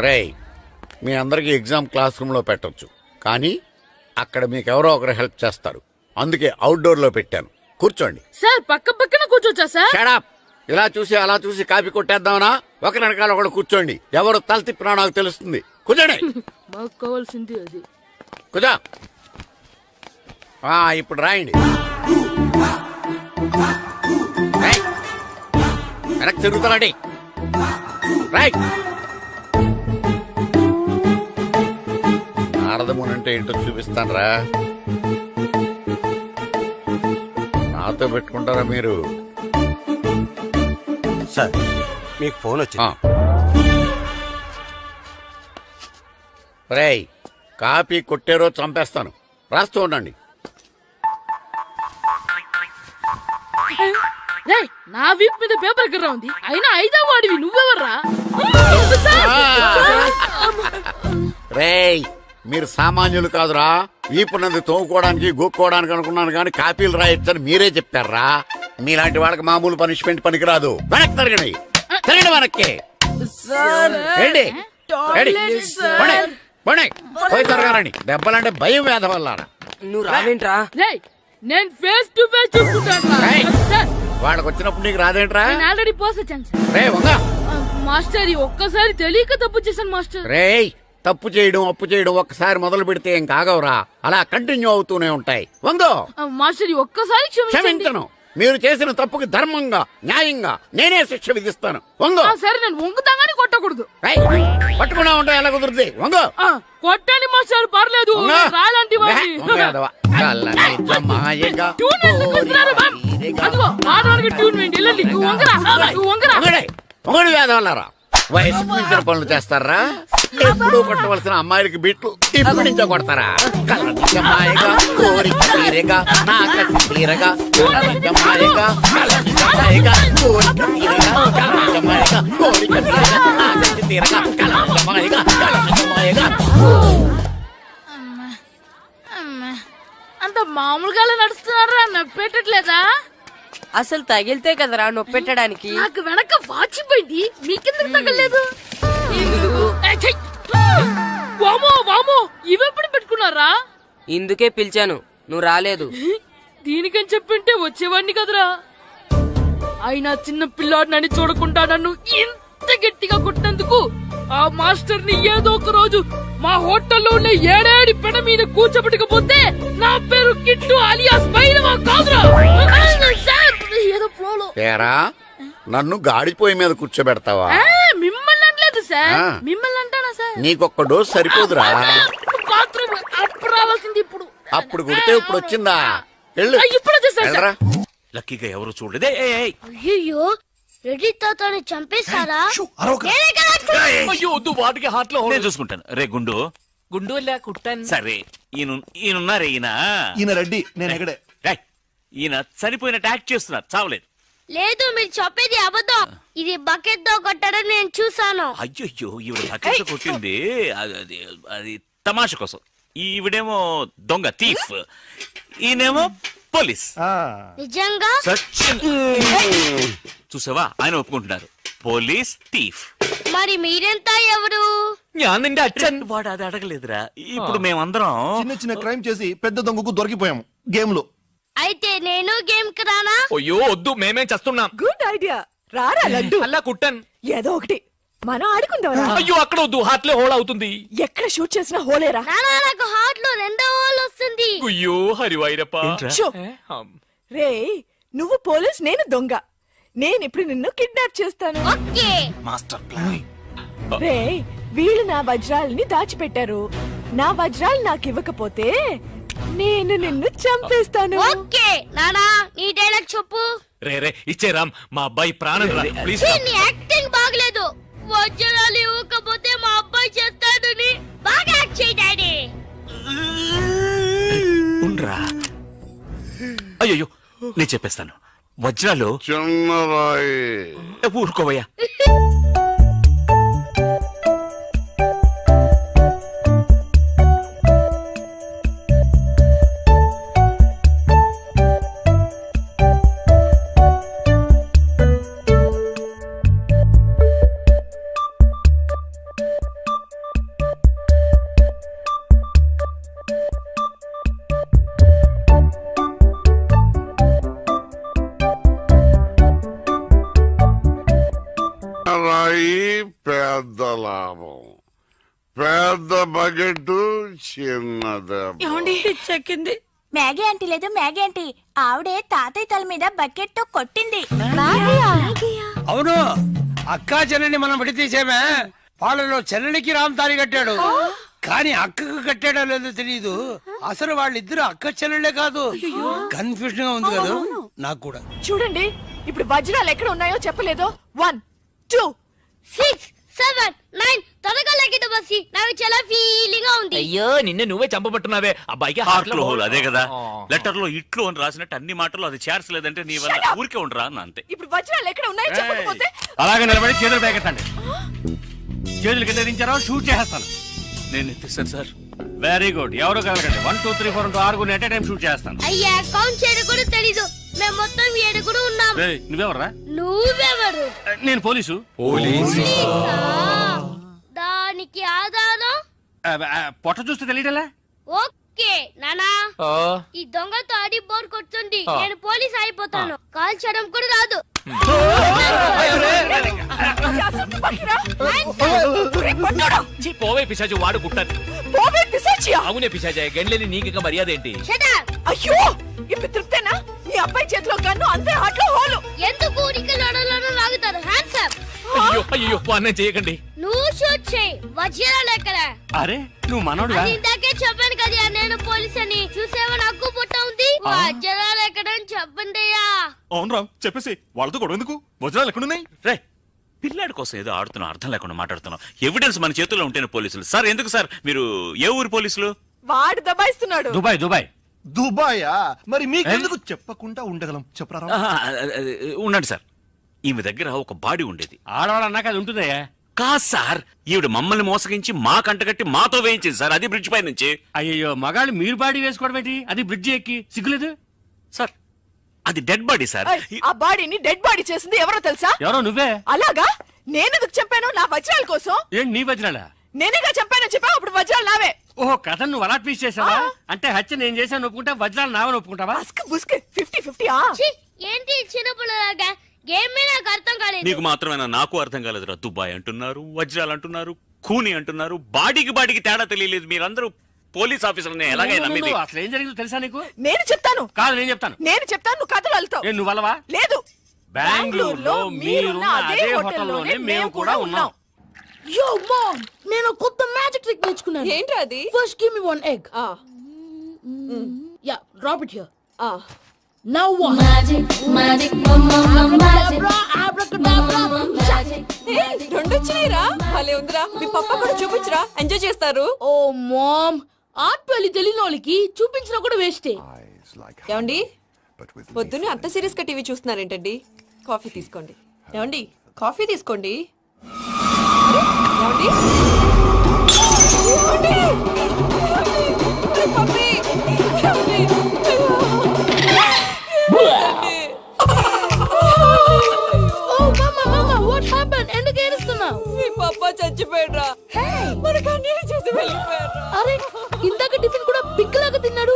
రేయ్, మీ అందరికీ exam class రూమ్లో పెట్టొచ్చు, కానీ అక్కడ మీకు ఎవరో ఒకరు హెల్ప్ చేస్తారు. అందుకే అవుట్డోర్లో పెట్టాను. కూర్చోండి. సార్ పక్కన కూర్చోచ్చా సార్? Shut up. ఇలా చూసి అలా చూసి కాపీ కొట్టేద్దామనా? ఒకరి వెనకాల ఒకడు కూర్చోండి. ఎవరు తల తిప్పినా నాకు తెలుస్తుంది. కూర్చోండి. మాకు కావాల్సింది అది. కూర్చో. ఇప్పుడు రాయండి. వెనక్కి తిరుగుతారండి. రైట్. నారదముని అంటే ఏంటో చూపిస్తాను రా. నాతో పెట్టుకుంటారా మీరు? సార్ మీకు ఫోన్ వచ్చింది. రేయ్, కాపీ కొట్టారో చంపేస్తాను. రాస్తూ ఉండండి. రేయ్, నా వీప్ మీద పేపర్ కర్ర ఉంది, అయినా 5వ వాడివి నువ్వెవర్రా? రేయ్, మీరు సామాన్యులు కాదురా. వీపున్నది తోముకోవడానికి గోక్కోవడానికి అనుకున్నాను, కానీ కాపీలు రాయొచ్చని మీరే చెప్పారా. మీలాంటి వాళ్ళకి మామూలు పనిష్మెంట్ పనికిరాదు. వెనక్కి తిరగండి. తిరగండి వెనక్కి. పోయి తిరగారండి. దెబ్బలంటే భయం వేద వల్ల. నువ్వు రావేంట్రా? నేను ఫేస్ టు ఫేస్ చూసుకుంటాను. వాళ్ళకి వచ్చినప్పుడు నీకు రాదేంట్రా? ఆల్రెడీ పోస్ వచ్చాను సార్. రే వంగ. మాస్టర్ ఒక్కసారి తెలియక తప్పు చేశాను మాస్టర్. రేయ్, తప్పు చేయడం అప్పు చేయడం ఒక్కసారి మొదలు పెడితే ఏం కాగవరా. అలా కంటిన్యూ అవుతూనే ఉంటాయి. వందో. మాస్టర్ ఒక్కసారి క్షమించను. మీరు చేసిన తప్పుకి ధర్మంగా న్యాయంగా నేనే శిక్ష విధిస్తాను. వంగో. సరే, నేను వంగుతాగానే కొట్టకూడదు. పట్టుకున్నా ఉంటా ఎలా కుదురుతుంది. వంగో. కొట్టండి మాస్టర్, పర్లేదు. రాలాంటి మొగడు వేదవల్లారా. వయసుకు మించిన పనులు చేస్తారా? ఎప్పుడు కొట్టవలసిన అమ్మాయిలకి బిట్లు ఇప్పుడు నుంచో కొడతారా? కలజమాయగా కోరిక తీరగా నా కసి తీరగా కలజమాయగా కలజమాయగా కోరిక తీరగా కలజమాయగా కోరిక తీరగా నా కసి తీరగా కలజమాయగా కలజమాయగా. అంత మామూలుగా నడుస్తున్నారా? నొప్పెట్టట్లేదా? అసలు తగిలితే కదరా నొప్పెట్టడానికి. నాకు వెనక వాచిపోయింది, మీకెందుకు తగలేదు? వామో వామో, ఇవెప్పుడు పెట్టుకున్నారా? ఇందుకే పిలిచాను, నువ్వు రాలేదు. దీనికని చెప్పింటే వచ్చేవాడిని కదరా. అయినా చిన్న పిల్లాడినని చూడకుండా నన్ను ఇంత గట్టిగా కొట్టినందుకు ఆ మాస్టర్ ని ఏదో ఒక రోజు మా హోటల్లో ఉన్న 7 పెడ మీద కూర్చోబెట్టకపోతే నా పేరు కిట్టు అలియాస్ బైరవా కాదురా. ఏదో ఫ్లోలో. నన్ను గాడిపోయి మీద కూర్చోబెడతావా? మిమ్మల్ని అనలేదు సార్, మిమ్మల్ని అంటానా సార్? నీకొక్క డోస్ సరిపోదురా. బాత్రూమ్ అప్పుడు రావాల్సింది ఇప్పుడు. అప్పుడు కొడితే ఇప్పుడు వచ్చిందా? ఇప్పుడు వచ్చేసారా? లక్కీగా ఎవరు చూడలేదే. అయ్యో, రెడ్డి తాతని చంపేశారా? వాటికి హార్ట్ లో నేను చూసుకుంటాను. రే గుండు గుండు కుట్టాను. సరే, ఈయనున్నారే. ఈయన రెడ్డి, నేను ఎక్కడే. ఈయన చనిపోయినట్టు యాక్ట్ చేస్తున్నారు, చావలేదు. లేదు, మీరు చెప్పేది అబద్ధం. ఇది బకెట్ తో కొట్టడం నేను చూసాను. అయ్యో, ఈవిడ బకెట్ కొట్టింది అది తమాషా కోసం. ఈవిడేమో దొంగ థీఫ్, ఈయనేమో పోలీస్. నిజంగా చూసావా, ఆయన ఒప్పుకుంటున్నారు. Police thief. మరి మీరెంత ఎవరు? వాడు అది అడగలేదురా. ఇప్పుడు మేమందరం చిన్న చిన్న క్రైమ్ చేసి పెద్ద దొంగకు దొరికిపోయాము గేమ్ లో. అయితే నేను గేమ్ కి రానా? అయ్యో వద్దు, మేమే చేస్తున్నాం. గుడ్ ఐడియా, రారా లడ్డు. అలా కుట్టాను. ఏదో ఒకటి మనం ఆడుకుందాం. అయ్యో అక్కడ వద్దు, హార్ట్ లో హోల్ అవుతుంది. ఎక్కడ షూట్ చేసినా హోలేరా. నాకు హార్ట్ లో 2వ హోల్ వస్తుంది. అయ్యో హరివైరప్ప. రే, నువ్వు పోలీస్, నేను దొంగ. నేను ఇప్పుడు నిన్ను కిడ్నాప్ చేస్తాను. ఓకే. Master plan. రే, వీళ్ళు నా వజ్రాలని దాచిపెట్టారు. నా వజ్రాలు నాకు ఇవ్వకపోతే నేను నిన్ను చంపేస్తాను. ఓకే నానా, నీ డైలాగ్ చెప్పు. రే ఇచ్చే రామ్, మా అబ్బాయి ప్రాణం రా ప్లీజ్. నీ యాక్టింగ్ బాగలేదు. వజ్రాలు ఇవ్వకపోతే మా అబ్బాయి చేస్తాడని బాగా యాక్ట్ చేయి డాడీ. ఉండ్రా. అయ్యో, నేను చెప్పేస్తాను. వజ్రాలు చిన్నరాయి. ఊరుకోవయ్యా. లాభం. పెద్ద బకెట్ చిన్నది. చెక్కింది. మ్యాగీ ఆంటీ లేదు మ్యాగీ ఆంటీ, ఆవిడే తాతయ్య తల మీద బకెట్ తో కొట్టింది. అవును, అక్కా చెల్లెని మనం విడతీసేమే. వాళ్ళలో చెల్లెలికి రామ్ తాళి కట్టాడు, కానీ అక్కకు కట్టాడో లేదో తెలియదు. అసలు వాళ్ళిద్దరు అక్క చెల్లెలే కాదు. కన్ఫ్యూజన్ గా ఉంది కదా నాకు కూడా. చూడండి, ఇప్పుడు వజ్రాలు ఎక్కడ ఉన్నాయో చెప్పలేదు. 1 2 6 7 9 త్వరగా లెక్కిట బస్సి, నాకు చాలా ఫీలింగ్ గా ఉంది. అయ్యో నిన్ను నువ్వే చంపబట్టున్నావే. అబ్బాయికి హార్ట్ లో హోల్ అదే కదా. లెటర్ లో ఇట్లు అని రాసినట్టు అన్ని మాటలు అది చేర్చలేదంటే నీ వల్ల ఊరికే ఉండరా అన్న అంతే. ఇప్పుడు వజ్రాలు ఎక్కడ ఉన్నాయో చెప్పకపోతే అలాగే నిలబడి చేతులు పేకెత్తండి. చేతులు కింద దించారో షూట్ చేస్తాను. నేను ఎత్తిస్తాను సార్. Very good. ఎవరు కలగండి. 1 2 3 4 6 ఎట్ టైం షూట్ చేస్తాను. అయ్యా కౌంట్ చేయడం కూడా తెలీదు, మేము మొత్తం 7 ఉన్నాం. నువ్వెవర్రా? నువ్వెవరు? నేను పోలీసు. పోలీసా? దానికి ఆధారం? పొట్ట చూస్తే తెలియటలా? ఓకే నానా, ఈ దొంగతో ఆడి బోర్ కొడుతుంది. నేను పోలీస్ అయిపోతాను. కాల్ చేయడం కూడా రాదు. పోవే పిశాచి, వాడు కుట్టాను. పోవే పిశాచియా? అవునే పిశాచి, గండ్లేని నీకు మర్యాద ఏంటి? Shut up! అయ్యో, ఇప్పుడు తృప్తేనా? మీ అబ్బాయి చేతిలో గన్ను, అంతే హాట్లో హోలు. ఎందుకు ఊరికి లడలను లాగుతారు? Hands up! అయ్యో అయ్యో, అన్నం చేయకండి. నువ్వు షూట్ చేయి. వజ్రాలు ఎక్కడ? అరే నువ్వు మనోడుగా? అది ఇందాకే చెప్పాను కదా నేను పోలీస్ అని. చూసేవా నాకు పుట్ట ఉంది. వజ్రాలు ఎక్కడ అని చెప్పండి అయ్యా. అవును రామ్, చెప్పేసి వాళ్ళతో గొడవ ఎందుకు? వజ్రాలు ఎక్కడున్నాయి? రే పిల్లాడి కోసం ఏదో ఆడుతున్నాం, అర్థం లేకుండా మాట్లాడుతున్నాం. ఎవిడెన్స్ మన చేతుల్లో ఉంటేనే పోలీసులు. సార్ ఎందుకు సార్ మీరు ఏ ఊరు పోలీసులు? వాడు దబాయిస్తున్నాడు. Dubai Dubai. దుబాయా? మరి మీకెందుకు చెప్పకుండా ఉండగలం? చెప్పరా రామ్? ఉండండి సార్. ఈమె దగ్గర ఒక బాడీ ఉండేది. ఆడవాళ్ళు అన్నాక అది ఉంటుందయ్యా. కాదు సార్, ఈవిడ మమ్మల్ని మోసగించి మా కంటగట్టి మాతో వేయించింది సార్. అది బ్రిడ్జ్ పై నుంచి. అయ్యో, మగాళ్ళు మీరు బాడీ వేసుకోవడం ఏంటి? అది బ్రిడ్జి ఎక్కి సిగ్గులేదు సార్ అది డెడ్ బాడీ సార్. ఏయ్, ఆ బాడీని డెడ్ బాడీ చేసింది ఎవరో తెలుసా? ఎవరో నువ్వే. అలాగా? నేనెందుకు చంపాను? నా వజ్రాల కోసం. ఏంటి నీ వజ్రాలా? నేనేగా చంపాను చెప్పావు, అప్పుడు వజ్రాలు నావే. ఓహో, కథ నువ్వు అలా ట్వీస్ట్ చేసావా? అంటే హత్య నేను చేశాను ఒప్పుకుంటా, వజ్రాలు నావని ఒప్పుకుంటావా? బస్క్ బుస్క్ 50-50. ఛీ, ఏంటి చిన్నపిల్లలాగా? గేమ్ మీద నాకు అర్థం కాలేదు. నీకు మాత్రమేనా? నాకు అర్థం కాలేదురా. దుబాయ్ అంటున్నారు, వజ్రాలు అంటున్నారు, ఖూని అంటున్నారు. బాడీకి తేడా తెలియలేదు. మీరందరూ పోలీస్ ఆఫీసర్ని ఎలాగైనా నమ్మింది. అసలు ఏం జరిగిందో తెలుసా నీకు? నేను చెప్తాను. కాదు నేను చెప్తాను. నువ్వు కథలు వెళ్తావు. నువ్వు అలవా? లేదు, బెంగళూరులో మీరున్న అదే హోటల్లోనే మేము కూడా ఉన్నాం. యో మామ్, నేను కొత్త మ్యాజిక్ ట్రిక్ నేర్చుకున్నాను. ఏంట్రా అది? First give me 1 egg. Yeah, drop it here. Now what? Magic, mama, Abracadabra, abracadabra. రెండు వచ్చినాయిరా. భలే ఉందిరా. మీ పప్ప కూడా చూపించరా, ఎంజాయ్ చేస్తారు. ఓ మామ్, ఆర్ట్ పెళ్లి తెలియని వాళ్ళకి చూపించినా కూడా వేస్టే. ఏమండి, పొద్దున్నే అంత సీరియస్ గా టీవీ చూస్తున్నారేంటండి? కాఫీ తీసుకోండి. ఏమండి, కాఫీ తీసుకోండి. ఏమండి? పప్పి! ఏమండి? ఓ మమ్మ, వాట్ హ్యాపెండ్? ఎందుకు ఏడుస్తున్నావు? మీ పప్ప చచ్చిపోయాడురా. మనకు అన్యాయం చేసి వెళ్ళిపోయాడు. అరే, ఇందాక టిఫిన్ కూడా పిక్కలాగా తిన్నాడు.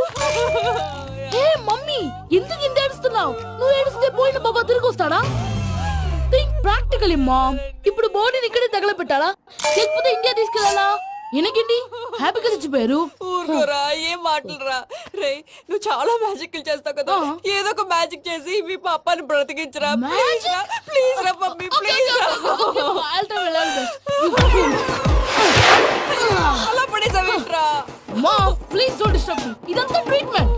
ఏ మమ్మీ, ఎందుకు ఇంత ఏడుస్తున్నావు? నువ్వు ఏడిస్తే పోయిన బాబా తిరిగి వస్తాడా? Think practically mom. ఇప్పుడు బాడీని ఇక్కడే తగలబెట్టాలా, లేకపోతే ఇండియా తీసుకెళ్లాలా? ఎనకండి హ్యాపీగా చచ్చిపోయారు. ఊరుకోరా, ఏం మాటలురా. రే, నువ్వు చాలా మ్యాజిక్ చేస్తావు కదా, ఏదో ఒక మ్యాజిక్ చేసి మీ పాపాని బ్రతికించరా. ప్లీజ్ రా, ప్లీజ్ రా మమ్మీ, ప్లీజ్ రా. అలా పడేసావేంట్రా? Mom please don't disturb me. ఇదంతా ట్రీట్మెంట్.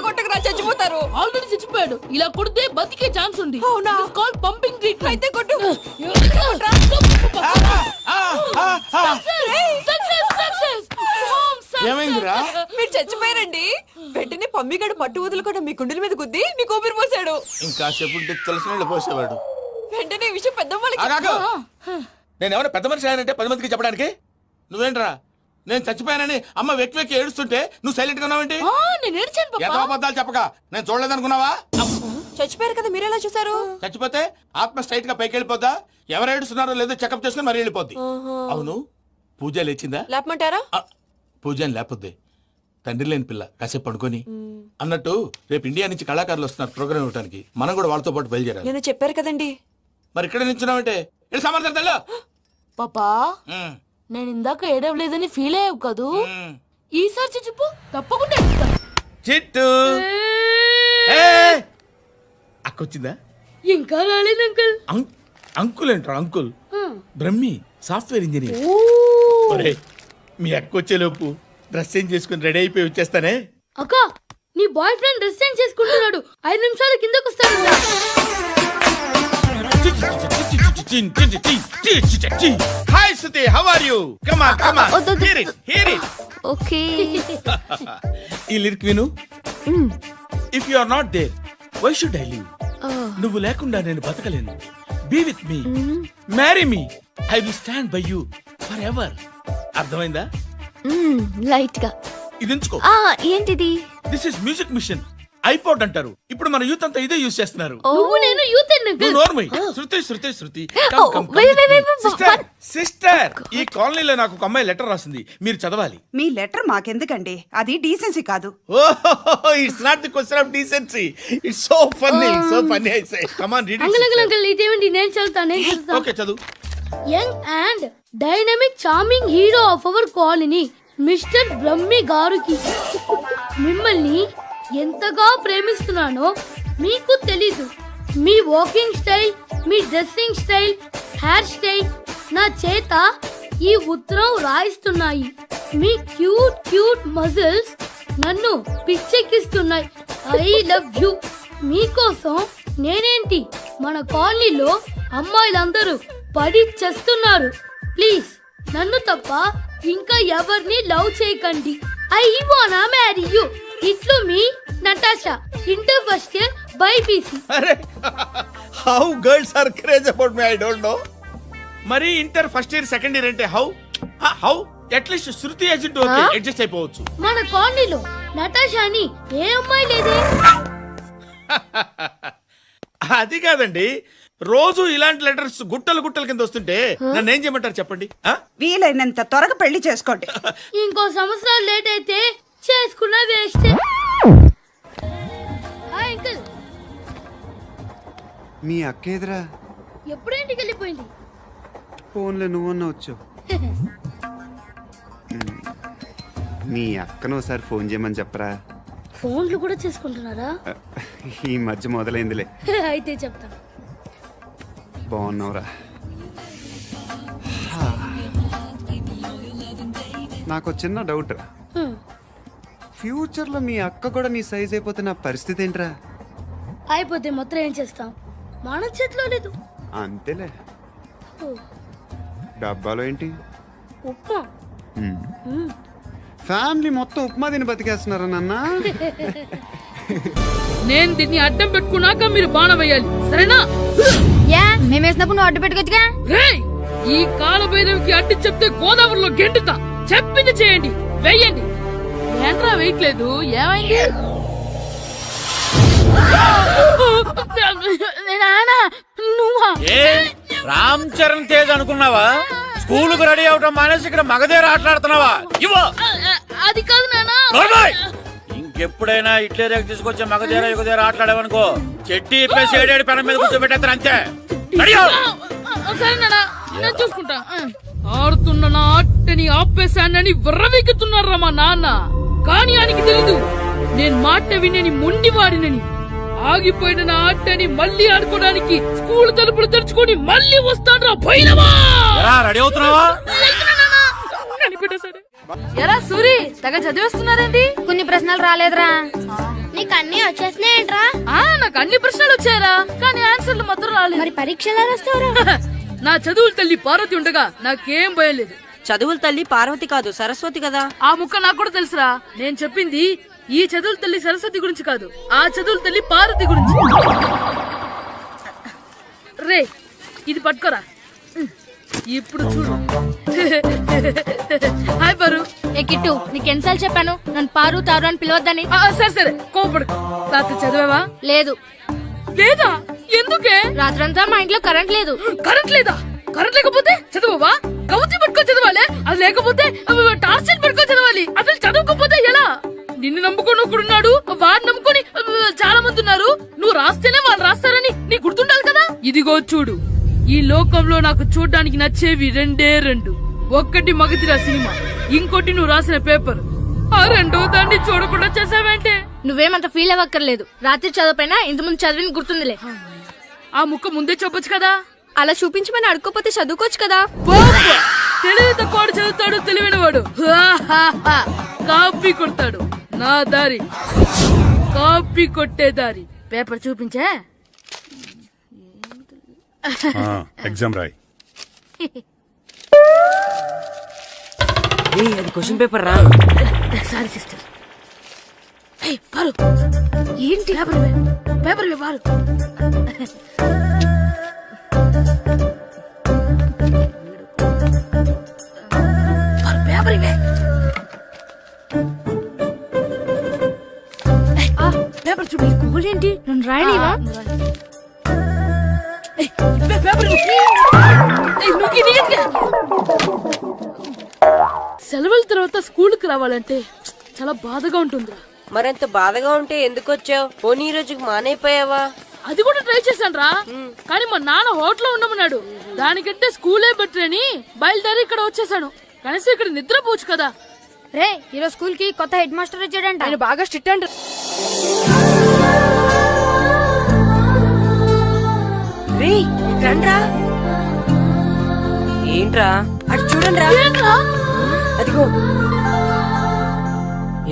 కొట్టకరా, చచ్చిపోతారు. ఆల్రెడీ చచ్చిపోయాడు. ఇలా కొడితే బతికే ఛాన్స్ ఉంది. అవునా? Call pumping treatment. అయితే కొట్టు. ఏమైందిరా? మీరు చచ్చిపోయారండి. వెంటనే పమ్మిగాడు పట్టు వదులుకుండా మీ గుండెల మీద గుద్ది మీకు ఊపిరి పోసాడు. ఇంకా చెప్పు తెలిసిన పోసేవాడు. వెంటనే ఈ విషయం పెద్ద నేను ఎవరైనా పెద్ద మనిషి అంటే 10 మందికి చెప్పడానికి? నువ్వేంట్రా నేను చచ్చిపోయానని అమ్మ వెక్కి ఏడుస్తుంటే నువ్వు సైలెంట్ గా ఉన్నావేంటి? నేను ఏడ్చాను పాపా. ఎంతో అబద్ధాలు చెప్పక నేను చూడలేదనుకున్నావా? చచ్చిపోయారు కదా, మీరెలా చూసారు? చచ్చిపోతే ఆత్మ స్ట్రైట్ గా పైకి వెళ్ళిపోద్దా? ఎవరు ఏడుస్తున్నారో లేదో చెకప్ చేసుకుని మరి వెళ్ళిపోద్ది. అవును, పూజ లేచిందా? లేపమంటారా? పూజ అని లేకపోద్ది. తండ్రి లేని పిల్ల కాసేపు పడుకొని అన్నట్టు రేపు ఇండియా నుంచి కళాకారులు వస్తున్నారు ప్రోగ్రామ్ ఇవ్వడానికి మనం కూడా వాళ్ళతో పాటు బయలుదేరాలి. నేను చెప్పారు కదండి. మరి ఇక్కడ నిల్చున్నామంటే ఇది సమర్థతలో పాపా నేను ఇందాక ఏడవలేదని ఫీల్ అయ్యావు కదూ, ఈసారి చెప్పు తప్పకుండా ఏడుస్తా. చిట్టు అక్కొచ్చిందా? ఇంకా రాలేదు అంకుల్. అంకుల్ ఏంట్రా అంకుల్? Brahmi software engineer. ఒరే మీ అక్క వచ్చేలోపు డ్రెస్ చేంజ్ చేసుకుని రెడీ అయిపోయి వచ్చేస్తానే. అక్క నీ బాయ్ ఫ్రెండ్ డ్రెస్ చేంజ్ చేసుకుంటున్నాడు, 5 నిమిషాలు కిందకు వస్తాడు. Hi Suthi, how are you? Come on come on, hear it hear it. Okay. ఈ లిరిక్ విను. If you are not there why should I live? నువ్వు లేకుండా నేను బతకలేను. Be with me, marry me, I will stand by you forever. అర్థమైందా? Light గా. ఇది ఉంచుకో. ఏంటిది? This is music machine. IPod అంటారు. ఇప్పుడు మన యూత్ అంతా ఇదే యూజ్ చేస్తున్నారు. నువ్వు నేను యూత్ నువ్వు నోర్మై. శృతి శృతి శృతి. సిస్టర్. సిస్టర్, ఈ కాలనీలో నాకు ఒక అమ్మాయి లెటర్ రాసింది, మీరు చదవాలి. మీ లెటర్ మాకెందుకండి, అది డీసెన్సీ కాదు. Oh, it's not the question of decency, it's so funny I say. Come on read it. ఇదేమిటి? నేను చదువుతాను. ఓకే చదువు. Young and dynamic charming hero of our colony mister Brahmi గారికి మిమ్మల్ని ఎంతగా ప్రేమిస్తున్నానో మీకు తెలీదు. మీ వాకింగ్ స్టైల్, మీ డ్రెస్సింగ్ స్టైల్, హెయిర్ స్టైల్ నా చేత ఈ ఉత్తరం రాయిస్తున్నాయి. మీ క్యూట్ క్యూట్ మజిల్స్ నన్ను పిచ్చెక్కిస్తున్నాయి. I love you. మీకోసం నేనేంటి, మన కాలనీలో అమ్మాయిలందరూ పడి చేస్తున్నారు. ప్లీజ్ నన్ను తప్ప ఇంకా ఎవరిని లవ్ చేయకండి. ఐ వానా మ్యారీ యూ. ఇట్లు మీ Natasha, inter first year BiPC. అరే, how girls are craze about me, I don't know. మరి inter first year second year అంటే how at least Shruti agent okay adjust అయిపోవచ్చు. మన కాలనీలో నటాషా అని ఏ అమ్మాయి లేదే. అది కాదండి, రోజు ఇలాంటి లెటర్స్ గుట్టలు గుట్టల కింద వస్తుంటే నన్ను ఏం చేయమంటారు చెప్పండి? వీలైనంత త్వరగా పెళ్లి చేసుకోండి. ఇంకో సంవత్సరాలు లేట్ అయితే చేసుకున్న వేస్ట్. అంకుల్ మీ అక్క ఎదురా ఎప్పుడు ఇంటికి వెళ్ళిపోయింది? ఫోన్లో నువ్వన్నా వచ్చు. మీ అక్కను ఒకసారి ఫోన్ చేయమని చెప్పరా. ఫోన్లు కూడా చేసుకుంటున్నారా? ఈ మధ్య మొదలైందిలే. అయితే చెప్తాను. బాగున్నావురా. నాకు చిన్న డౌట్ రా, ఫ్యూచర్లో మీ అక్క కూడా నీ సైజ్ అయిపోతే నా పరిస్థితి ఏంట్రా? అయిపోతే మొత్తం ఏం చేస్తాం, మన చేతిలో లేదు. అంతేలే. డబ్బాలో ఏంటి? ఉప్మా. ఫ్యామిలీ మొత్తం ఉప్మా తిని బతికేస్తున్నారా నాన్న? నేను దీన్ని అడ్డం పెట్టుకున్నాక మీరు బాణ వేయాలి, సరేనా? మేము వేసినప్పుడు నువ్వు అడ్డు పెట్టుకోవచ్చుగా. ఈ కాలభైరవికి అడ్డు చెప్తే గోదావరిలో గెంటుతా. చెప్పింది చేయండి, వెయ్యండి. ఏంట్రా వెయ్యట్లేదు, ఏమైంది? నువ్వా? రామ్ చరణ్ తేజ్ అనుకున్నావా? స్కూల్ కు రెడీ అవటం మానేసి ఇక్కడ మగధీర ఆటలాడుతున్నావా? అది కాదు నాన్న. ఇంకెప్పుడైనా ఇట్లే రేపు తీసుకొచ్చే మగధీర యుగధీర ఆటలాడావనుకో, చెట్టి ఇప్పేసి ఏడేడు పెనం మీద కూర్చోబెట్టేస్తారు అంతే. సరే నాన్న, నేను చూసుకుంటా. ఆడుతున్న నా ఆటని ఆపేశానని విర్రవీగుతున్నారా మా నాన్న. కానీ ఆయనకి తెలీదు నేను మాట వినని మొండివాడినని. ఆగిపోయిన నా ఆటని మళ్ళీ ఆడుకోవడానికి స్కూల్ తలుపులు తెరుచుకొని మళ్ళీ వస్తాడ్రా భైరవా. రెడీ అవుతున్నావా? ఎరా సూరి, తెగ చదివేస్తున్నారేంటి? కొన్ని ప్రశ్నలు రాలేదురా. నీకు అన్ని వచ్చేసినాయంట్రా? నాకు అన్ని ప్రశ్నలు వచ్చాయరా, కానీ ఆన్సర్లు మాత్రం రాలేదు. మరి పరీక్షలు రాస్తావురా? నా చదువుల తల్లి పార్వతి ఉండగా నాకేం భయం లేదు. చదువుల తల్లి పార్వతి కాదు, సరస్వతి కదా. ఆ ముక్క నాకు కూడా తెలుసురా. నేను చెప్పింది ఈ చదువుల తల్లి సరస్వతి గురించి కాదు, ఆ చదువుల తల్లి పార్వతి గురించి. రే ఇది పట్టుకోరా. ఇప్పుడు చూడు. హాయ్ పారు. ఏ కిట్టు, నీకెన్నిసార్లు చెప్పాను నన్ను పారు తారు అని పిలవద్దని? సరే సరే, కోపడుకో. రాత్రి చదివావా? లేదు. లేదా? ఎందుకే? రాత్రంతా మా ఇంట్లో కరెంట్ లేదు. కరెంట్ లేదా? కరెంట్ లేకపోతే చదువువా? కవిత పట్టుకొని చదవాలి, అది లేకపోతే టార్చర్ పట్టుకొని చదవాలి. అసలు చదవకపోతే ఎలా? నిన్ను నమ్ముకొని ఒకడున్నాడు, వాడిని నమ్ముకొని చాలా మంది ఉన్నారు. నువ్వు రాస్తేనే వాళ్ళు రాస్తారని నీకు గుర్తుండాలి కదా. ఇదిగో చూడు, ఈ లోకంలో నాకు చూడ్డానికి నచ్చేవి రెండే రెండు. ఒక్కటి మగధిరా సినిమా, ఇంకోటి నువ్వు రాసిన పేపర్. ఆ రెండో దాన్ని చూడకుండా చేసావేంటే? నువ్వేమంత ఫీల్ అవ్వక్కర్లేదు. రాత్రి చదవపోయినా ఇంతకుముందు చదివిన గుర్తుందిలే. ఆ ముక్క ముందే చెప్పొచ్చు కదా. అలా చూపించమని అడుక్కోపోతే చదువుకోవచ్చు కదా. తెలివి తక్కువ చదువుతాడు, తెలివైన వాడు కాపీ కొడతాడు. నా దారి కాపీ కొట్టే దారి. పేపర్ చూపించే. ఎగ్జామ్ రాయి. అది క్వశ్చన్ పేపర్ రా. Sorry sister. పారు, ఏంటి పేపర్ పారు. పేపర్ ఇవే. పేపర్ చూపి. ఏంటి నన్ను రాయనివా? సెలవుల తర్వాత స్కూల్ కి రావాలంటే చాలా బాధగా ఉంటుందిరా. మరెంత బాధగా ఉంటే ఎందుకు వచ్చావు? పోనీ ఈ రోజుకి మానైపోయావా? అది కూడా ట్రై చేశాను రా, కానీ మా నాన్న హోటల్లో ఉండమన్నాడు. దానికంటే స్కూలే బెటర్ అని బయలుదేరి ఇక్కడ వచ్చేసాను. కనీసం ఇక్కడ నిద్రపోవచ్చు కదా. రే, ఈరోజు స్కూల్ కి కొత్త హెడ్ మాస్టర్ వచ్చాడంట. ఆయన బాగా స్ట్రిక్ట్ అంట. ఏంట్రా అటు చూడండి రా. అదిగో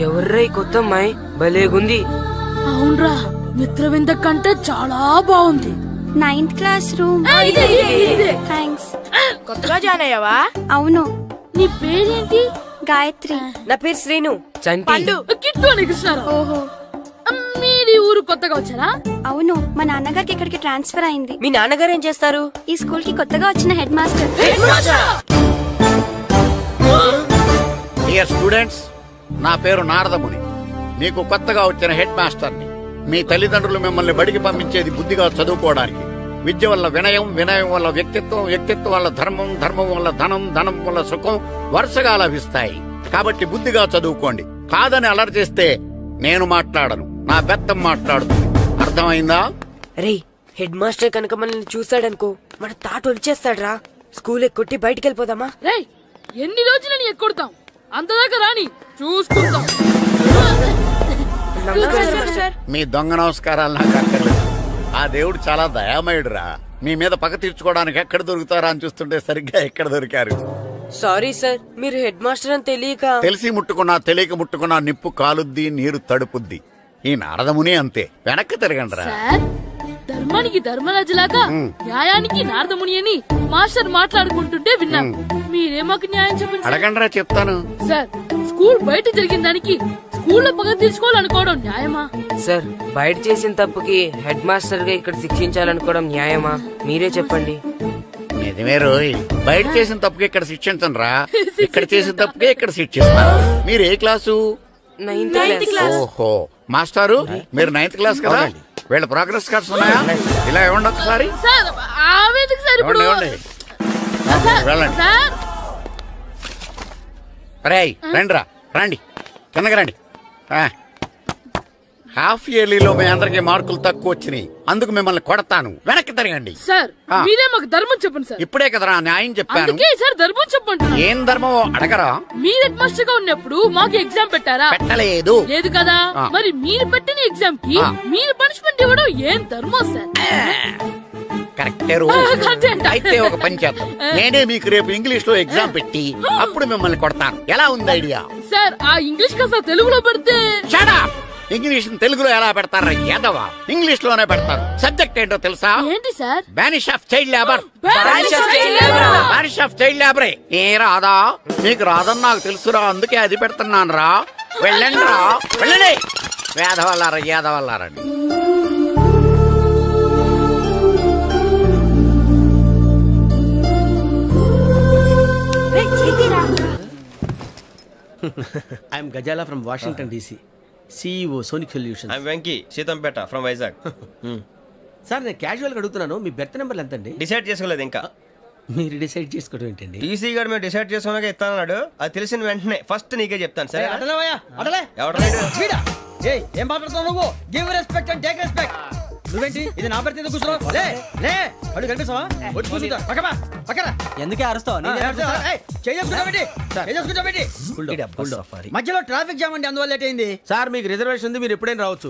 ఎవర్రా ఈ కొత్త అమ్మాయి? భలేగుంది. అవునరా, మిత్రవింద కంటే చాలా బాగుంది. 9th class room. థ్యాంక్స్. కొత్తగా జాయిన్ అయ్యావా? అవును. నీ పేరేంటి? గాయత్రి. నా పేరు శ్రీను. చంటి. కిట్టు అని కృష్ణారావు. ఓహో, మీది ఊరు కొత్తగా వచ్చారా? అవును. మా నాన్నగారికి ఇక్కడికి ట్రాన్స్ఫర్ అయింది. మీ నాన్నగారు ఏం చేస్తారు? ఈ స్కూల్ కి కొత్తగా వచ్చిన హెడ్ మాస్టర్. డియర్ స్టూడెంట్స్, నా పేరు నారదముని. మీకు కొత్తగా వచ్చిన హెడ్ మాస్టర్ని. మీ తల్లిదండ్రులు మిమ్మల్ని బడికి పంపించేది బుద్ధిగా చదువుకోవడానికి. విద్య వల్ల వినయం, వినయం వల్ల వ్యక్తిత్వం, వ్యక్తిత్వం వల్ల ధర్మం, ధర్మం వల్ల ధనం, ధనం వల్ల సుఖం వరుసగా లభిస్తాయి. కాబట్టి బుద్ధిగా చదువుకోండి. కాదని అలర్ చేస్తే నేను మాట్లాడను, నా బెత్తం మాట్లాడుతుంది. అర్థమైందా? రే, హెడ్ మాస్టర్ కనుక మనల్ని చూసాడనుకో మన తాట వచ్చేస్తాడ్రా. స్కూల్ ఎక్కొట్టి బయటికి వెళ్ళిపోదామా? రేయ్, ఎన్ని రోజులని ఎక్కొడతాం? అంతదాకా రాని చూసుకుంటాం. మీ దొంగ నమస్కారాలు నాకు అక్కర్లేదు. ఆ దేవుడు చాలా దయామయుడురా. మీ మీద పగ తీర్చుకోవడానికి ఎక్కడ దొరుకుతారా అని చూస్తుంటే సరిగ్గా ఎక్కడ దొరికారు. సారీ సార్, మీరు హెడ్ మాస్టర్ అని తెలియక. తెలిసి ముట్టుకున్నా తెలియక ముట్టుకున్నా నిప్పు కాలుద్ది, నీరు తడుపుద్ది. ఈ నారదముని అంతే. వెనక్కి తిరగండి రా. సార్, ధర్మానికి ధర్మరాజులాగా న్యాయానికి నారదముని అని మాస్టర్ మాట్లాడుకుంటుంటే విన్నాం. మీరే మాకు న్యాయం చెప్పండి. అడగండి రా, చెప్తాను. సార్, స్కూల్ బయట జరిగిన దానికి స్కూల్లో పగ తీర్చుకోవాలనుకోవడం న్యాయమా? సార్, బయట చేసిన తప్పుకి హెడ్ మాస్టర్ గా ఇక్కడ శిక్షించాలనుకోవడం న్యాయమా? మీరే చెప్పండి. నిజమే రోయ్, బయట చేసిన తప్పుకి ఇక్కడ శిక్షించను రా. ఇక్కడ చేసిన తప్పుకే ఇక్కడ శిక్షిస్తాను. మీరు ఏ క్లాసు? 9th class. ఓహో, మాస్టారు మీరు 9th క్లాస్ కదా? వీళ్ళ ప్రోగ్రెస్ కార్డ్స్ ఉన్నాయా? ఇలా ఇవ్వండి ఒకసారి. సార్, ఆవేదకు సార్ ఇప్పుడు. ఇవ్వండి. వెళ్ళండి. సార్, రేయ్, రండి రా, రండి, కిందకి రండి. హాఫ్ ఇయర్లీలో మీ అందరికి మార్కులు తక్కువ వచ్చినాయి, అందుకు మిమ్మల్ని కొడతాను. వెనక్కి తిరగండి. సార్, మీరే మాకు ధర్మం చెప్పండి సార్. ఇప్పుడే కదరా న్యాయం చెప్పాను. అందుకే సార్ ధర్మం చెప్పండి. ఏం ధర్మమో అడగరా? మీరు హెడ్ మాస్టర్ గా ఉన్నప్పుడు మాకు ఎగ్జామ్ పెట్టారా? పెట్టలేదు. లేదు కదా. మరి మీరు పెట్టిన ఎగ్జామ్ కి మీరు పనిష్మెంట్ ఇవ్వడం ఏం ధర్మం సార్? కరెక్టే. అయితే ఒక పని చేద్దాం, నేనే మీకు రేపు ఇంగ్లీష్ లో ఎగ్జామ్ పెట్టి అప్పుడు మిమ్మల్ని కొడతాను. ఎలా ఉంది ఐడియా? సార్, ఆ ఇంగ్లీష్ కాస్త తెలుగులో పెడితే. Shut up! ఇంగ్లీష్ తెలుగులో ఎలా పెడతారా యాదవా? ఇంగ్లీష్ లోనే పెడతారు. సబ్జెక్ట్ ఏంటో తెలుసా? ఏంటి sir? Banish of child labour. Banish banish of child లేబరే. ఏ రాదా? మీకు రాదని నాకు తెలుసురా, అందుకే అది పెడుతున్నాను రా. వెళ్ళండి రా, వెళ్ళండి. వేదవల్లారా, యాదవల్లారండి. I'm Gazala from Washington DC. CEO Sonic Solutions. I'm Venky Seethampeta from Vizag. Sir, నేను క్యాజువల్గా అడుగుతున్నాను, మీ బెర్త్ నెంబర్లు ఎంత అండి? డిసైడ్ చేసుకోలేదు ఇంకా. మీరు డిసైడ్ చేసుకోవడం ఏంటండి? టీసీ గారు మేము డిసైడ్ చేసుకున్నాక ఇస్తానన్నాడు. అది తెలిసిన వెంటనే ఫస్ట్ నీకే చెప్తాను. సరే ఏం మాట్లాడుతున్నావు నువ్వు? Give respect and take respect. నువ్వేంటి ఇది నా పరిస్థితి కూర్చున్నావు? లే లే అడుగు కనిపిస్తావా? వచ్చి కూర్చుంటా పక్కమా పక్కన. ఎందుకే అరుస్తావు? మధ్యలో ట్రాఫిక్ జామ్ అండి, అందువల్ల లేట్ అయింది. సార్ మీకు రిజర్వేషన్ ఉంది, మీరు ఎప్పుడైనా రావచ్చు.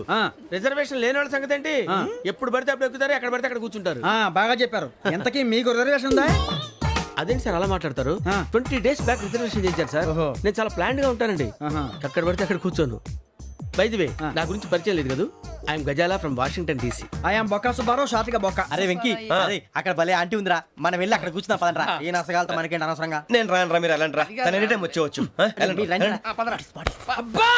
రిజర్వేషన్ లేని వాళ్ళ సంగతి ఏంటి? ఎప్పుడు పడితే అప్పుడు ఎక్కుతారు, ఎక్కడ పడితే అక్కడ కూర్చుంటారు. బాగా చెప్పారు. ఎంతకీ మీకు రిజర్వేషన్ ఉందా? అదేంటి సార్ అలా మాట్లాడతారు? 20 days బ్యాక్ రిజర్వేషన్ చేశారు సార్. నేను చాలా ప్లాన్డ్ గా ఉంటానండి. అక్కడ పడితే అక్కడ కూర్చోను. బై ది వే, నా గురించి పరిచయం లేదు కదా. I'm Gazala from Washington DC. I'm Bokka Subbarao, షార్ట్గా బొక్క. అరే వెంకీ, అక్కడ భలే ఆంటీ ఉందిరా, మనం వెళ్ళి అక్కడ కూర్చున్నా పదనరా. ఏ నసగాలతో మనకేంటి అనవసరంగా. నేను రాను రా, మీరు వెళ్ళండి రా. తన ఎనీ టైం వచ్చేవచ్చు. అబ్బా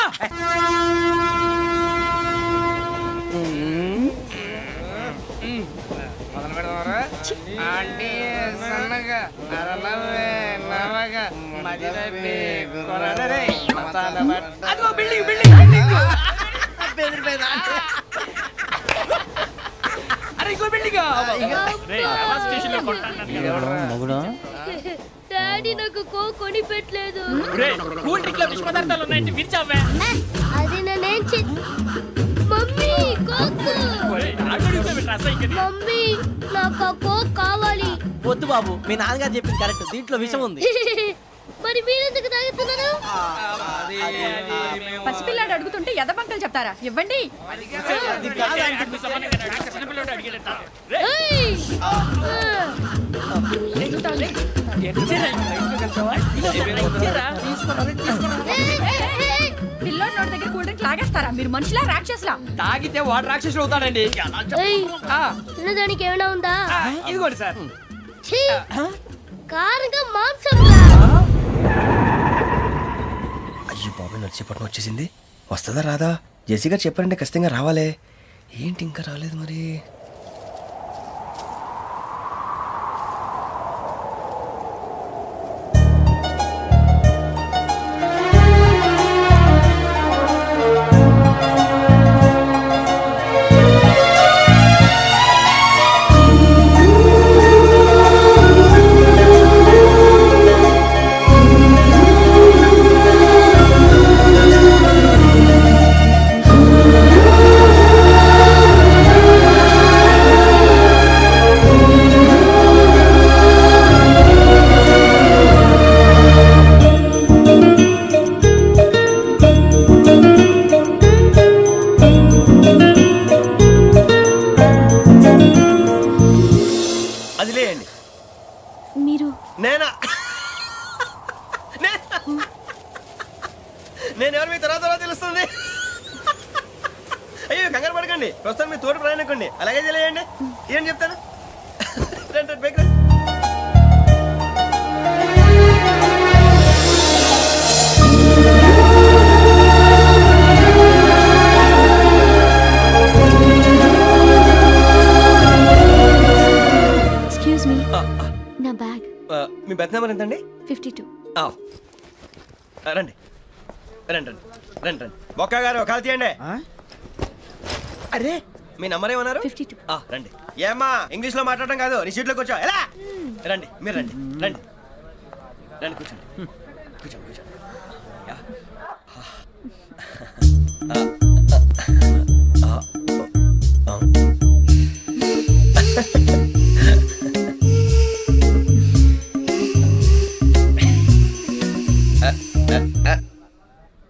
డాడీ నాకు కొని పెట్టలేదు. కూల్ డ్రింక్ లో విష పదార్థాలు ఉన్నాయంటే విరిచావే. అది నేనేం మమ్మీ కోక్. మమ్మీ నాకు ఆ కోక్ కావాలి. వద్దు బాబు, మీ నాన్నగారు చెప్పింది కరెక్ట్, దీంట్లో విషయం ఉంది. మరి మీరెందుకు తాగుతున్నారు? పసిపిల్లాడు అడుగుతుంటే ఎదబంకలు చెప్తారా? ఇవ్వండి. ఏయ్! పిల్లోడి నోటి దగ్గర కూల్ డ్రింక్ లాగేస్తారా? మీరు మనుషులా రాక్షసులా? తాగితే వాడు రాక్షసుడు అవుతాడండి. ఏయ్! తినడానికి ఏమైనా ఉందా? ఇదిగోండి సార్. ఛీ! కారంగా మాంసం. అయ్యో బాబాయ్, నడిచేపట్నం వచ్చేసింది. వస్తుందా రాదా? జెసి గారు చెప్పారంటే ఖచ్చితంగా రావాలే. ఏంటి ఇంకా రాలేదు మరి? అది లేయండి. మీరు నేనా? నేను ఎవరు మీ తర్వాత తెలుస్తుంది. అయ్యో కంగారు పడకండి, ప్రస్తుతం మీ తోటి ప్రయాణకండి. అలాగే తెలియండి. ఏం చెప్తాను? రండి రండి, బైక్ రండి. ఎక్స్క్యూజ్ మీ, నా బ్యాగ్. మీ బెత్ నెంబర్ ఎంతండి? 52. రండి రండి రండి రండి రండి. బొక్క గారు కాల్ తీయండి. అరే మీ నంబర్ ఏమన్నారు? 52. రండి. ఏమ్మా ఇంగ్లీష్ లో మాట్లాడడం కాదు, నీ సీట్లో కూర్చో. ఎలా? రండి మీరు రండి రండి రండి, కూర్చోండి కూర్చోండి కూర్చోండి. యా.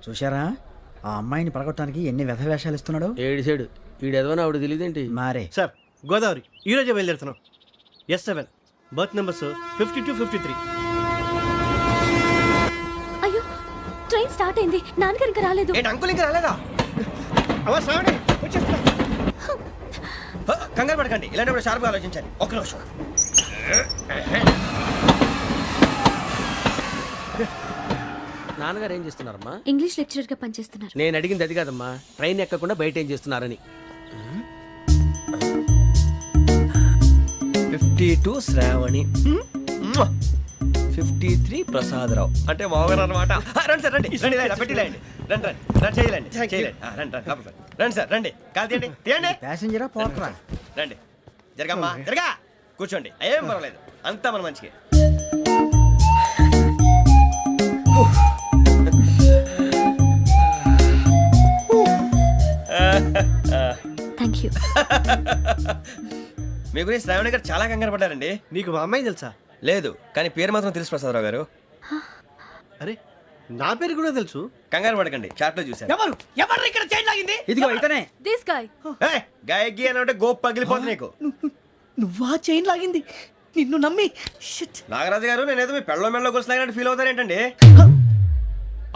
చూశారా, ఆ అమ్మాయిని పడగొట్టడానికి ఎన్ని వ్యధ వేషాలు ఇస్తున్నాడు. ఏడు సైడు ఈడు ఎదవని ఆవిడ తెలియదేంటి? మారే సార్ గోదావరి ఈరోజే బయలుదేరుతున్నాం. S7 berth numbers 52, 53. అయ్యో, ట్రైన్ స్టార్ట్ అయింది. నాన్నగారు ఇంకా రాలేదు. ఏంటి అంకుల్ ఇంకా రాలేదా? కంగారు పడకండి, ఇలాంటప్పుడు షార్ప్గా ఆలోచించండి. ఒక్క నిమిషం. నాన్నగారు ఏం చేస్తున్నారమ్మా? ఇంగ్లీష్ లెక్చరర్ గా పనిచేస్తున్నారు. నేను అడిగింది అది కాదమ్మా, ట్రైన్ ఎక్కకుండా బయట ఏం చేస్తున్నారని. 52 శ్రావణి, 53 ప్రసాదరావు అంటే మామగారు అనమాట. రండి సార్ రండి రండి, పెట్టి లేండి. రండి రండి రండి, చేయలేండి చేయలేండి. రండి రండి రండి సార్ రండి. కాల్ తీయండి తీయండి. ప్యాసింజరా పోట్రా. రండి జరగమ్మా జరగా. కూర్చోండి ఏం పర్వాలేదు అంతా మన మంచిగా. Thank you. మీ గురించి శ్రావణి గారు చాలా కంగారు పడ్డారండి. నీకు మా అమ్మాయి తెలుసా? లేదు కానీ పేరు మాత్రం తెలుసు ప్రసాదరావు గారు. అరే నా పేరు కూడా తెలుసు. కంగారు పడకండి, చాట్ లో చూశాను. ఎవరు ఎవరు ఇక్కడ చైన్ లాగింది? ఇదిగో ఇతనే. This guy. గాయకి అని అంటే గోప్ పగిలిపోతుంది నీకు. నువ్వా చైన్ లాగింది? నిన్ను నమ్మి షిట్. నాగరాజు గారు నేనేదో మీ పెళ్ళ మెళ్ళలో గురిసిలాగినట్టు ఫీల్ అవుతారేంటండి?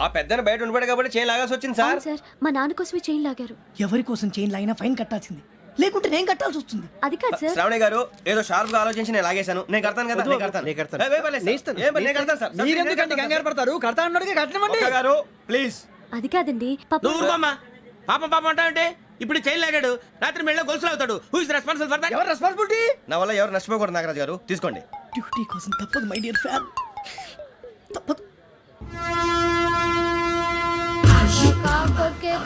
ఆ పెద్దని బయట ఉండిపోయాడు కాబట్టి చేయి లాగాల్సి వచ్చింది సార్. సార్ మా నాన్న కోసమే చైన్ లాగారు. ఎవరి కోసం చైన్ లాగినా ఫైన్ కట్టాల్సింది, లేకుంటే నేను కట్టాల్సి వస్తుంది. అది కాదు సార్. శ్రావణి గారు ఏదో షార్ప్ గా ఆలోచించి నేను లాగేశాను. నేను కడతాను కదా, నేను కడతాను. ఏ, ఏ, పర్లేదు సార్. ఏ, నేను కడతాను సార్. మీరెందుకంటే కంగారు పడతారు? కడతా అన్నాడుగా కట్టమండి. ఒక్క గారు ప్లీజ్. అది కాదండి పాప. నువ్వు ఊరుకోమ్మా. పాపం పాపం అంటావంటే ఇప్పుడు చైన్ లాగాడు, రాత్రి మెళ్ళ గొలుసులు అవుతాడు. Who is responsible for that? ఎవరు రెస్పాన్సిబిలిటీ? నా వల్ల ఎవరు నష్టపోకూడదు నాగరాజు గారు, తీసుకోండి. డ్యూటీ కోసం తప్పదు మై డియర్ ఫ్యాన్, తప్పదు.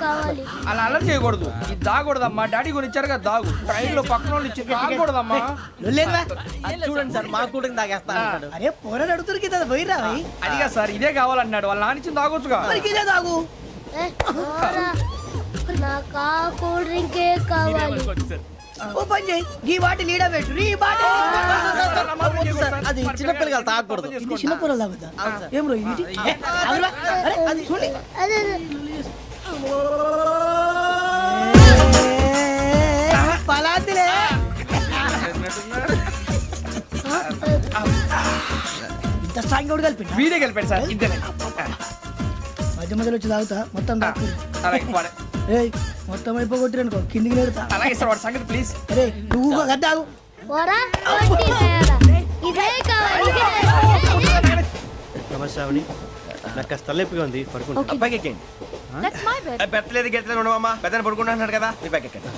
కావాలి. అలా అలర్ చేయకూడదు. ఇది దాగకూడదమ్మా. డాడీ కొని ఇచ్చారు కదా దాగు. ట్రైన్ లో పక్కన వాళ్ళు ఇచ్చి దాగకూడదమ్మా. లేదురా, అది చూడండి సార్ మా కూడా దాగేస్తా. అరే పోరాడు అడుగుతారు కదా పోయిరా. అదిగా సార్ ఇదే కావాలన్నాడు. వాళ్ళ నాన్న ఇచ్చింది తాగొచ్చుగా. మరి ఇదే తాగు. నాకు కూల్ డ్రింకే కావాలి. ఓ పని చేయి, ఈ బాటి లీడ పెట్టు. ఈ బాటి అది చిన్నపిల్లలు తాగకూడదు. ఇది చిన్నపిల్లలు తాగుతా. ఏం రో ఇది? అరే అది చూడండి. పలాతిలే. ఇంత స్ట్రాంగ్ కూడా కలిపి వీడే గెలిపాడు సార్. ఇద్దరే. మధ్య మధ్యలో వచ్చి తాగుతా మొత్తం తాగు. అలాగే వాడు. ఏయ్ మొత్తం అయిపోగొట్టిరనుకో కిందికి నేడుతా. అలాగే సార్ వాడు సంగతి ప్లీజ్. అరే నువ్వు గద్దాగు. ఇదే కావాలి. నమస్తే శ్రావణి, నాకు కాస్త తలెప్పిగా ఉంది, పడుకుంటా. బ్యాగ్ ఎక్కండి. That's my bed. పెట్టలేదు గెట్టలేదు ఉండవమ్మా. పెద్దని పడుకుంటున్నాడు కదా, మీ బ్యాగ్ ఎక్కండి.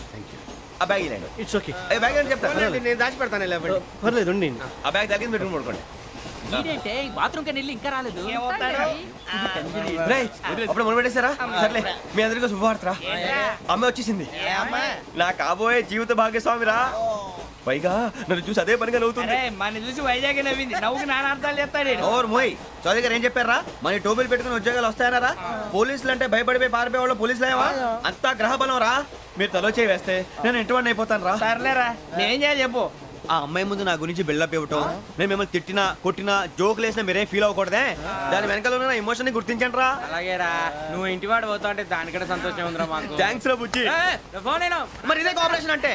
ఆ బ్యాగ్ ఇలాండి. It's okay. బ్యాగ్ అని చెప్తాను, నేను దాచి పెడతాను. పర్లేదు ఉండి. ఆ బ్యాగ్ తగ్గింది పెట్టుకుని పడుకోండి. ఏంటంటే బాత్రూమ్ కి వెళ్ళి ఇంకా రాలేదు. రేయ్, అప్పుడు మొదలు పెట్టేశారా? సర్లే, మీ అందరికీ శుభవార్తరా. అమ్మ వచ్చేసింది. నా కాబోయే జీవిత భాగ్యస్వామిరా. పైగా నన్ను చూసి అదే పనిగా నవ్వుతుంది. మన చూసి వైజాగ్ నవ్వింది. నవ్వుకి నాన్న అర్థాలు చెప్తాడు. ఓర్ మోయ్, చౌదరి గారు ఏం చెప్పారా? మన టోబీలు పెట్టుకుని ఉద్యోగాలు వస్తాయన్నారా? పోలీసులు అంటే భయపడిపోయి పారిపోయే వాళ్ళు పోలీసులేవా? అంతా గ్రహ బలం రా. మీరు తలో చేయి వేస్తే నేను ఇంటివాడిని అయిపోతాను రా. సర్లేరా, నేనేం చేయాలి చెప్పు. ఆ అమ్మాయి ముందు నా గురించి బిల్డప్ ఇవ్వటం, నేను మిమ్మల్ని తిట్టినా కొట్టినా జోకులు వేసినా మీరేం ఫీల్ అవ్వకూడదే. దాని వెనకాల ఉన్న ఎమోషన్ ని గుర్తించండి రా. అలాగేరా, నువ్వు ఇంటివాడు పోతా అంటే దానికంటే సంతోషం ఉందిరా మాకు. థ్యాంక్స్ రా బుజ్జి. ఫోన్ అయినా మరి ఇదే కోఆపరేషన్ అంటే.